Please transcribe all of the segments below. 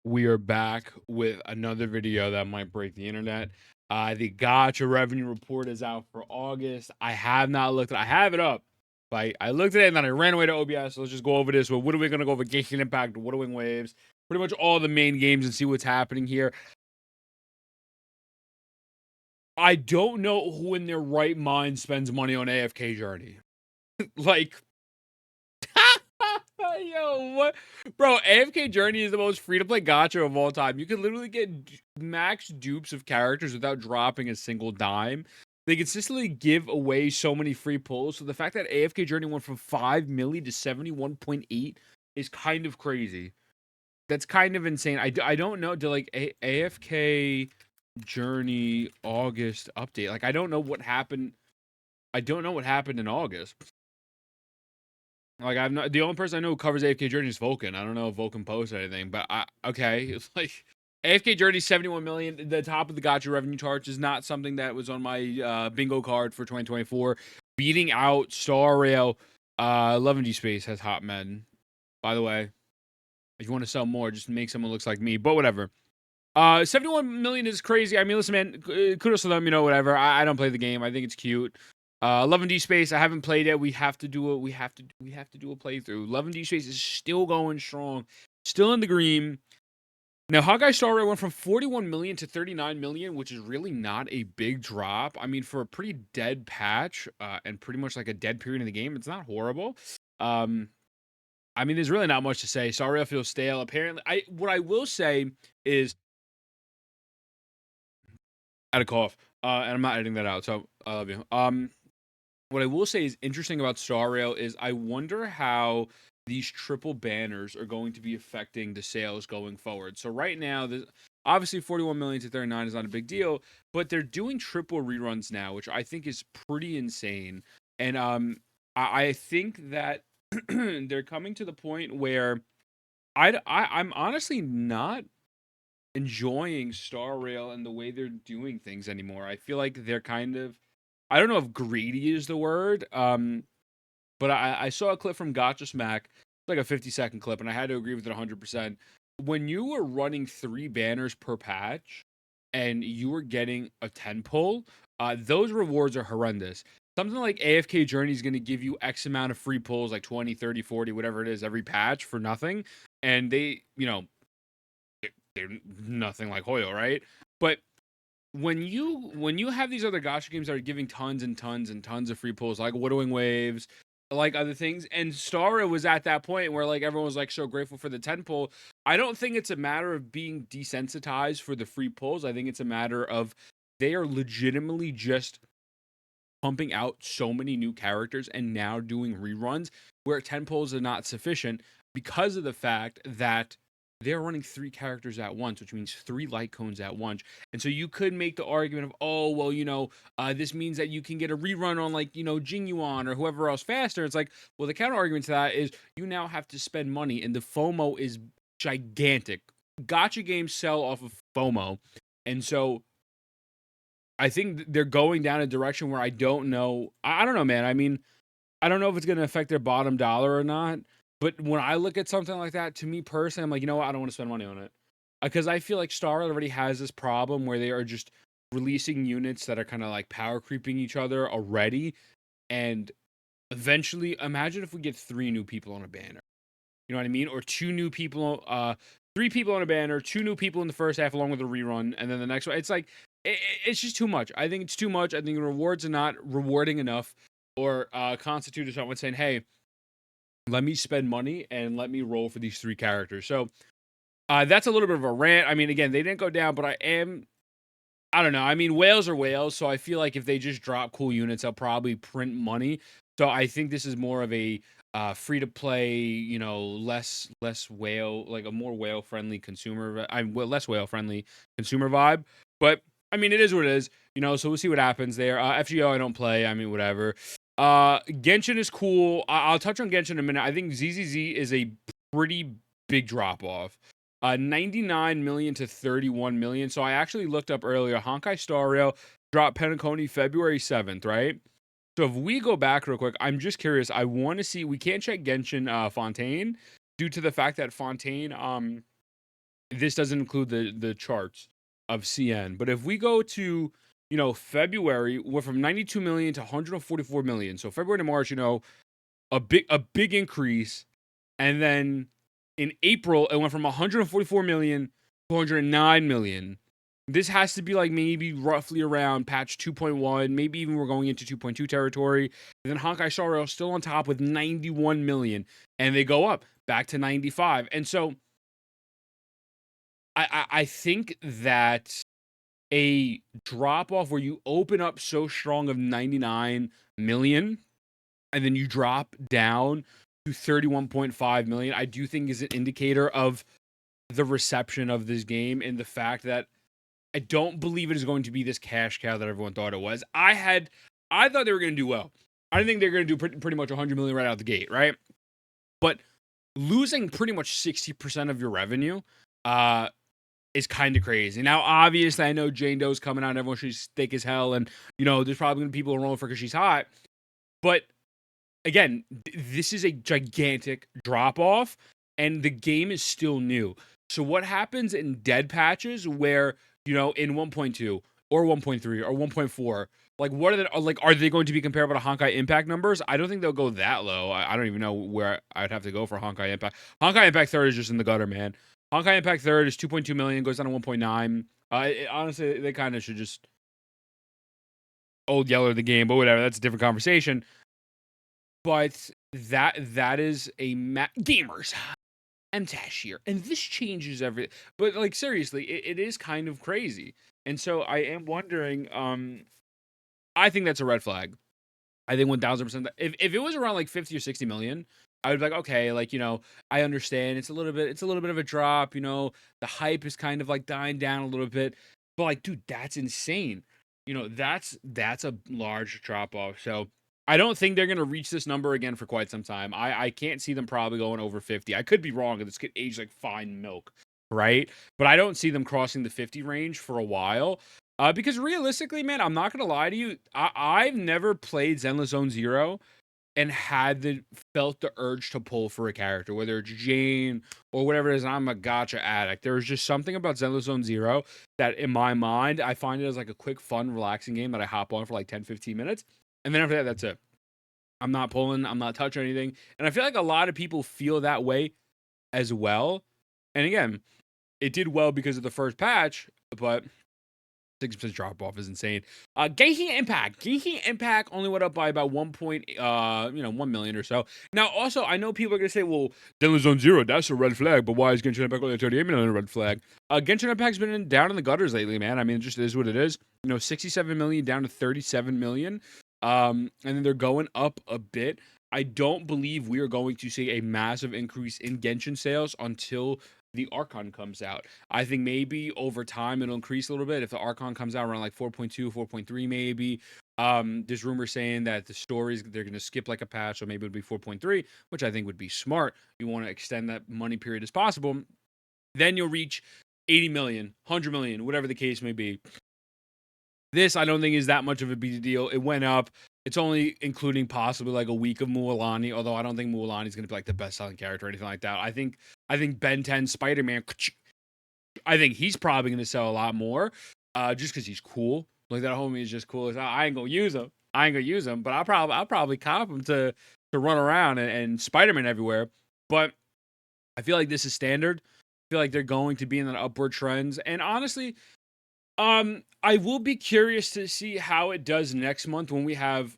We are back with another video that might break the internet. The Gacha Revenue Report is out for August. I have not looked at it. I have it up. I looked at it and then I ran away to OBS. So let's just go over this. Well, what are we going to go over? Genshin Impact, Wuthering Waves, pretty much all the main games and see what's happening here. I don't know who in their right mind spends money on AFK Journey. Like, yo, what? Bro, AFK Journey is the most free-to-play gacha of all time. You can literally get max dupes of characters without dropping a single dime. They consistently give away so many free pulls. So the fact that AFK Journey went from 5 million to 71.8 is kind of crazy. That's kind of insane. I don't know. Do like AFK Journey August update? Like, I don't know what happened. I don't know what happened in August. Like, I'm not the only person I know who covers AFK Journey is Vulcan. I don't know if Vulcan posts anything, but okay. It's like AFK Journey 71 million. The top of the Gacha revenue charts is not something that was on my bingo card for 2024. Beating out Star Rail. 11D Space has hot men. By the way, if you want to sell more, just make someone looks like me. But whatever. 71 million is crazy. I mean, listen, man, kudos to them. You know, whatever. I don't play the game. I think it's cute. 11D Space, I haven't played it. We have to do it. We have to do a playthrough. 11D Space is still going strong, still in the green. Now, Honkai Star Rail went from 41 million to 39 million, which is really not a big drop. I mean, for a pretty dead patch and pretty much like a dead period in the game, it's not horrible. I mean, there's really not much to say. Star Rail feels stale. Apparently, what I will say is, I had a cough, and I'm not editing that out, so I love you. What I will say is interesting about Star Rail is I wonder how these triple banners are going to be affecting the sales going forward. So right now, obviously 41 million to 39 is not a big deal, but they're doing triple reruns now, which I think is pretty insane. And I think that they're coming to the point where I'm honestly not enjoying Star Rail and the way they're doing things anymore. I feel like they're kind of, I don't know if greedy is the word, but I saw a clip from Gotcha Smack, like a 50-second clip, and I had to agree with it 100%. When you were running 3 banners per patch and you were getting a 10 pull, those rewards are horrendous. Something like AFK Journey is going to give you X amount of free pulls, like 20, 30, 40, whatever it is, every patch for nothing. And they, they're nothing like Hoyo, right? But when you have these other gacha games that are giving tons and tons and tons of free pulls, like Wuthering Waves, like other things, and Stara was at that point where like everyone was like so grateful for the 10 pull. I don't think it's a matter of being desensitized for the free pulls. I think it's a matter of they are legitimately just pumping out so many new characters and now doing reruns where 10 pulls are not sufficient because of the fact that they're running 3 characters at once, which means 3 light cones at once. And so you could make the argument of, oh, well, this means that you can get a rerun on like, Jingyuan or whoever else faster. It's like, well, the counter argument to that is you now have to spend money and the FOMO is gigantic. Gacha games sell off of FOMO. And so I think they're going down a direction where I don't know. I don't know, man. I mean, I don't know if it's going to affect their bottom dollar or not. But when I look at something like that, to me personally, I'm like, you know what? I don't want to spend money on it. Because I feel like Star already has this problem where they are just releasing units that are kind of like power creeping each other already. And eventually, imagine if we get 3 new people on a banner. You know what I mean? Or 2 new people, 3 people on a banner, 2 new people in the first half along with a rerun. And then the next one, it's like, it's just too much. I think it's too much. I think the rewards are not rewarding enough or constituted someone saying, hey, let me spend money and let me roll for these 3 characters. So that's a little bit of a rant. I mean, again, they didn't go down, but I don't know. I mean, whales are whales. So I feel like if they just drop cool units, they'll probably print money. So I think this is more of a free to play, less whale, like a more whale friendly consumer. Less whale friendly consumer vibe. But I mean, it is what it is, so we'll see what happens there. FGO, I don't play. I mean, whatever. Genshin is cool. I'll touch on Genshin in a minute. I think ZZZ is a pretty big drop off. 99 million to 31 million. So I actually looked up earlier. Honkai Star Rail dropped Penacony February 7th, right? So if we go back real quick, I'm just curious. I want to see. We can't check Genshin Fontaine due to the fact that Fontaine this doesn't include the charts of CN. But if we go to, February, we're from 92 million to 144 million. So February to March, a big increase. And then in April, it went from 144 million to 109 million. This has to be like maybe roughly around patch 2.1, maybe even we're going into 2.2 territory. And then Honkai Star Rail still on top with 91 million, and they go up back to 95. And so I think that a drop off where you open up so strong of 99 million and then you drop down to 31.5 million, I do think is an indicator of the reception of this game and the fact that I don't believe it is going to be this cash cow that everyone thought it was. I thought they were going to do well. I didn't think they were going to do pretty much 100 million right out the gate, right? But losing pretty much 60% of your revenue is kind of crazy. Now, obviously, I know Jane Doe's coming out and everyone, she's thick as hell, and there's probably going to be people rolling for her because she's hot. But again, this is a gigantic drop off, and the game is still new. So what happens in dead patches where, in 1.2 or 1.3 or 1.4, like what are are they going to be comparable to Honkai Impact numbers? I don't think they'll go that low. I don't even know where I'd have to go for Honkai Impact. Honkai Impact third is just in the gutter, man. Honkai Impact third is 2.2 million, goes down to 1.9. Honestly, they kind of should just old yeller the game, but whatever. That's a different conversation. But that is a gamers. I'm Tash here, and this changes everything. But like seriously, it is kind of crazy. And so I am wondering. I think that's a red flag. I think 1,000%. If it was around like 50 or 60 million, I would be like, okay, like I understand it's a little bit of a drop. The hype is kind of like dying down a little bit. But like, dude, that's insane. That's a large drop off. So I don't think they're gonna reach this number again for quite some time. I can't see them probably going over 50. I could be wrong, and this could age like fine milk, right? But I don't see them crossing the 50 range for a while. Because realistically, man, I'm not gonna lie to you. I've never played Zenless Zone Zero and felt the urge to pull for a character, whether it's Jane or whatever it is. I'm a gacha addict. There's just something about Zenless Zone Zero that in my mind, I find it as like a quick, fun, relaxing game that I hop on for like 10, 15 minutes. And then after that, that's it. I'm not pulling, I'm not touching anything. And I feel like a lot of people feel that way as well. And again, it did well because of the first patch, but 6% drop off is insane. Genshin Impact. Genshin Impact only went up by about 1 million or so. Now, also, I know people are gonna say, "Well, Zenless Zone Zero, that's a red flag." But why is Genshin Impact only 38 million a red flag? Genshin Impact's been down in the gutters lately, man. I mean, it just is what it is. 67 million down to 37 million. And then they're going up a bit. I don't believe we are going to see a massive increase in Genshin sales until the Archon comes out. I think maybe over time it'll increase a little bit. If the Archon comes out around like 4.2, 4.3 maybe. There's rumors saying that the stories, they're going to skip like a patch, so maybe it'll be 4.3, which I think would be smart. You want to extend that money period as possible. Then you'll reach 80 million, 100 million, whatever the case may be. This, I don't think, is that much of a big deal. It went up. It's only including possibly like a week of Mualani, although I don't think Mualani is going to be like the best-selling character or anything like that. I think Ben 10 Spider-Man, I think he's probably going to sell a lot more just because he's cool. Like that homie is just cool. I ain't going to use him. But I'll probably cop him to run around and Spider-Man everywhere. But I feel like this is standard. I feel like they're going to be in an upward trends. And honestly, I will be curious to see how it does next month when we have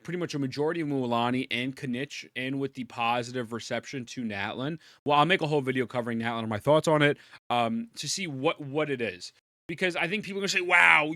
pretty much a majority of Mualani and Kanich in with the positive reception to Natlin. Well, I'll make a whole video covering Natlin and my thoughts on it to see what it is. Because I think people are gonna say, wow,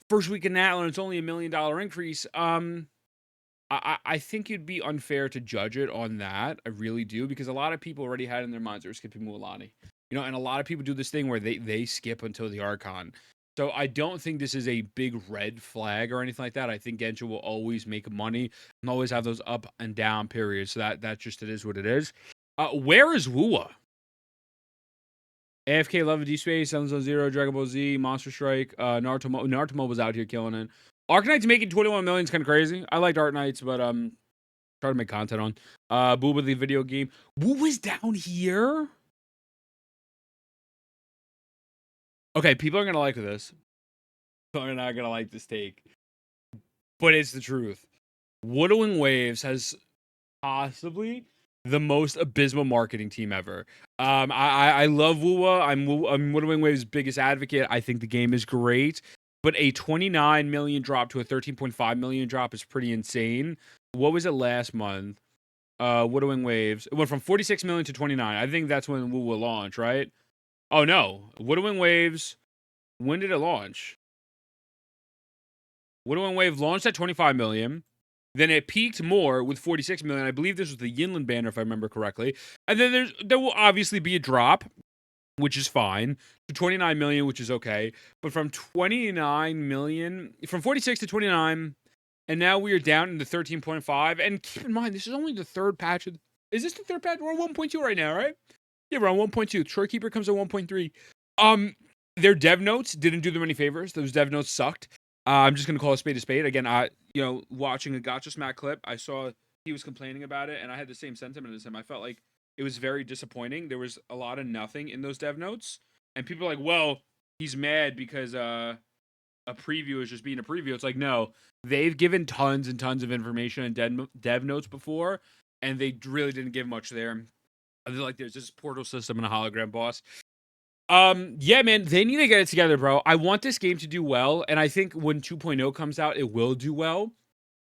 first week in Natlin, it's only $1 million increase. I think it'd be unfair to judge it on that. I really do, because a lot of people already had in their minds they're skipping Mualani. And a lot of people do this thing where they skip until the Archon. So I don't think this is a big red flag or anything like that. I think Genshin will always make money and always have those up and down periods. So that just it is what it is. Where is Wua? AFK, Love of D Space, Zenless Zone Zero, Dragon Ball Z, Monster Strike, Naruto was out here killing it. Arknights making 21 million is kind of crazy. I liked Arknights, but try to make content on. Booba the video game. Woo was down here. Okay, people are gonna like this. People are not gonna like this take, but it's the truth. Wuthering Waves has possibly the most abysmal marketing team ever. I love Woowa. I'm Wuthering Waves' biggest advocate. I think the game is great, but a 29 million drop to a 13.5 million drop is pretty insane. What was it last month? Wuthering Waves. It went from 46 million to 29. I think that's when Woowa launched, right? Oh no, Wuthering Waves. When did it launch? Wuthering Wave launched at 25 million. Then it peaked more with 46 million. I believe this was the Yinland banner, if I remember correctly. And then there will obviously be a drop, which is fine, to 29 million, which is okay. But from 29 million, from 46 to 29, and now we are down into 13.5. And keep in mind, this is only the third patch. Is this the third patch? We're on 1.2 right now, right? Yeah, we're on 1.2. Shorekeeper comes at 1.3. Their dev notes didn't do them any favors. Those dev notes sucked. I'm just gonna call a spade a spade. Again, watching a Gacha Smack clip, I saw he was complaining about it, and I had the same sentiment as him. I felt like it was very disappointing. There was a lot of nothing in those dev notes, and people are like, "Well, he's mad because a preview is just being a preview." It's like, no, they've given tons and tons of information and dev notes before, and they really didn't give much there. They're like, there's this portal system and a hologram boss. Yeah, man, they need to get it together, bro. I want this game to do well, and I think when 2.0 comes out, it will do well.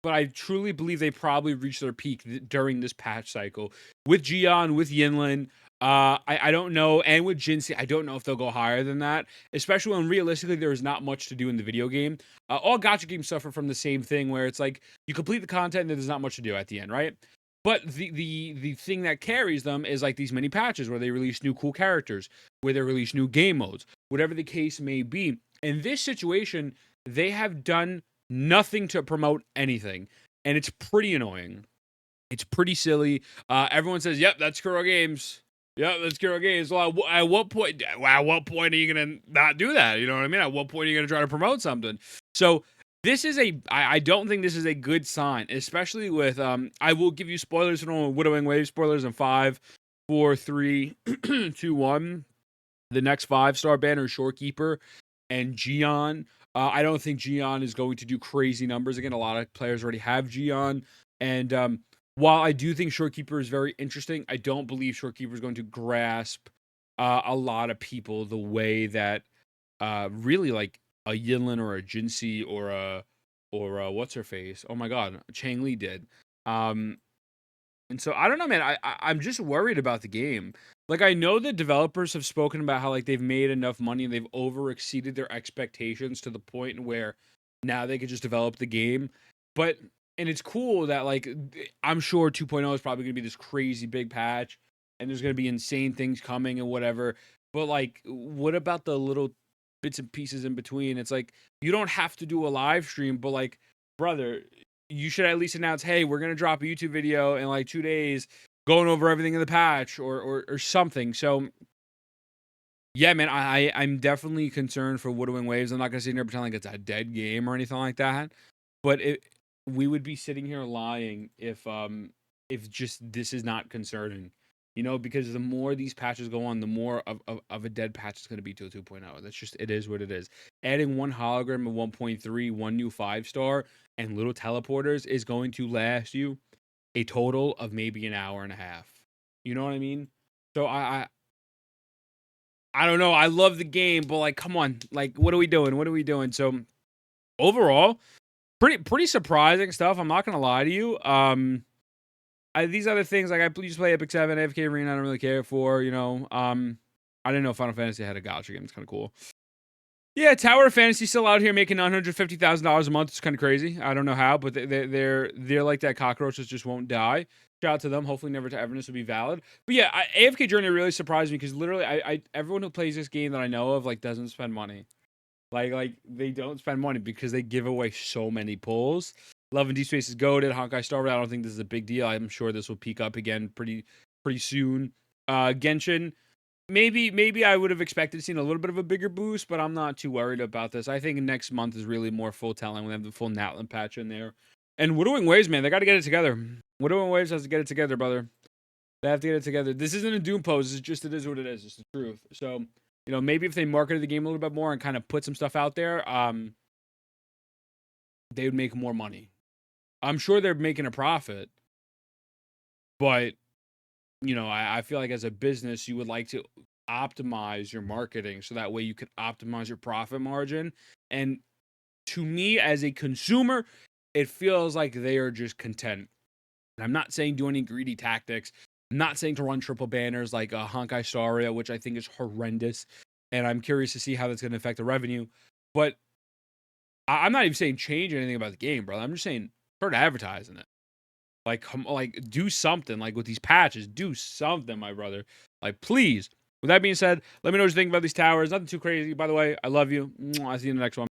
But I truly believe they probably reached their peak during this patch cycle with Gion, with Yinlin. I don't know, and with Jinsei, I don't know if they'll go higher than that. Especially when realistically there is not much to do in the video game. All gacha games suffer from the same thing, where it's like you complete the content and there's not much to do at the end, right? But the thing that carries them is like these mini patches where they release new cool characters, where they release new game modes, whatever the case may be. In this situation, they have done nothing to promote anything, and it's pretty annoying. It's pretty silly. Everyone says, "Yep, that's Kuro Games. Yep, that's Kuro Games." Well, at what point? At what point are you gonna not do that? You know what I mean? At what point are you gonna try to promote something? So this is I don't think this is a good sign, especially with I will give you spoilers from Wuthering Waves spoilers in 5, 4, 3, 2, 1. The next 5-star banner is Shorekeeper and Gion. I don't think Gion is going to do crazy numbers. Again, a lot of players already have Gion. And while I do think Shorekeeper is very interesting, I don't believe Shorekeeper is going to grasp a lot of people the way that really like a Yinlin or a Jinsei or a what's her face? Oh my god, Chang Li did. Um, and so I don't know, man. I'm just worried about the game. Like I know the developers have spoken about how like they've made enough money and they've over exceeded their expectations to the point where now they could just develop the game. But and it's cool that like I'm sure 2.0 is probably gonna be this crazy big patch and there's gonna be insane things coming and whatever. But like, what about the little bits and pieces in between? It's like you don't have to do a live stream, but like, brother, you should at least announce, hey, we're gonna drop a YouTube video in like 2 days, going over everything in the patch or something. So yeah, man, I'm definitely concerned for Wuthering Waves. I'm not gonna sit here and pretend like it's a dead game or anything like that, but we would be sitting here lying if just this is not concerning. You know, because the more these patches go on, the more of a dead patch is going to be to a 2.0. That's just, it is what it is. Adding one hologram of 1.3, one new 5-star, and little teleporters is going to last you a total of maybe an hour and a half. You know what I mean? So I don't know. I love the game, but like, come on, like, what are we doing? What are we doing? So overall, pretty surprising stuff. I'm not gonna lie to you. These other things like I just play Epic 7, AFK Arena. I don't really care for. You know, I didn't know Final Fantasy had a gacha game. It's kind of cool. Yeah, Tower of Fantasy still out here making $950,000 a month. It's kind of crazy. I don't know how, but they're like that. Cockroaches just won't die. Shout out to them. Hopefully, Never to Everness will be valid. But yeah, AFK Journey really surprised me because literally, I everyone who plays this game that I know of like doesn't spend money. Like they don't spend money because they give away so many pulls. Love and D Space is goated. Honkai Star Rail, I don't think this is a big deal. I'm sure this will peak up again pretty soon. Genshin, maybe I would have expected to see a little bit of a bigger boost, but I'm not too worried about this. I think next month is really more full telling. We have the full Natlan patch in there. And Wuthering Waves, man, they got to get it together. Wuthering Waves has to get it together, brother. They have to get it together. This isn't a Doom pose. It's just, it is what it is. It's the truth. So maybe if they marketed the game a little bit more and kind of put some stuff out there, they would make more money. I'm sure they're making a profit, but I feel like as a business, you would like to optimize your marketing so that way you can optimize your profit margin. And to me, as a consumer, it feels like they are just content. And I'm not saying do any greedy tactics. I'm not saying to run triple banners like a Honkai Star Rail, which I think is horrendous. And I'm curious to see how that's going to affect the revenue. But I'm not even saying change anything about the game, bro. I'm just saying start advertising it. Like do something. Like with these patches, do something, my brother. Like, please. With that being said, let me know what you think about these towers. Nothing too crazy. By the way, I love you. I'll see you in the next one.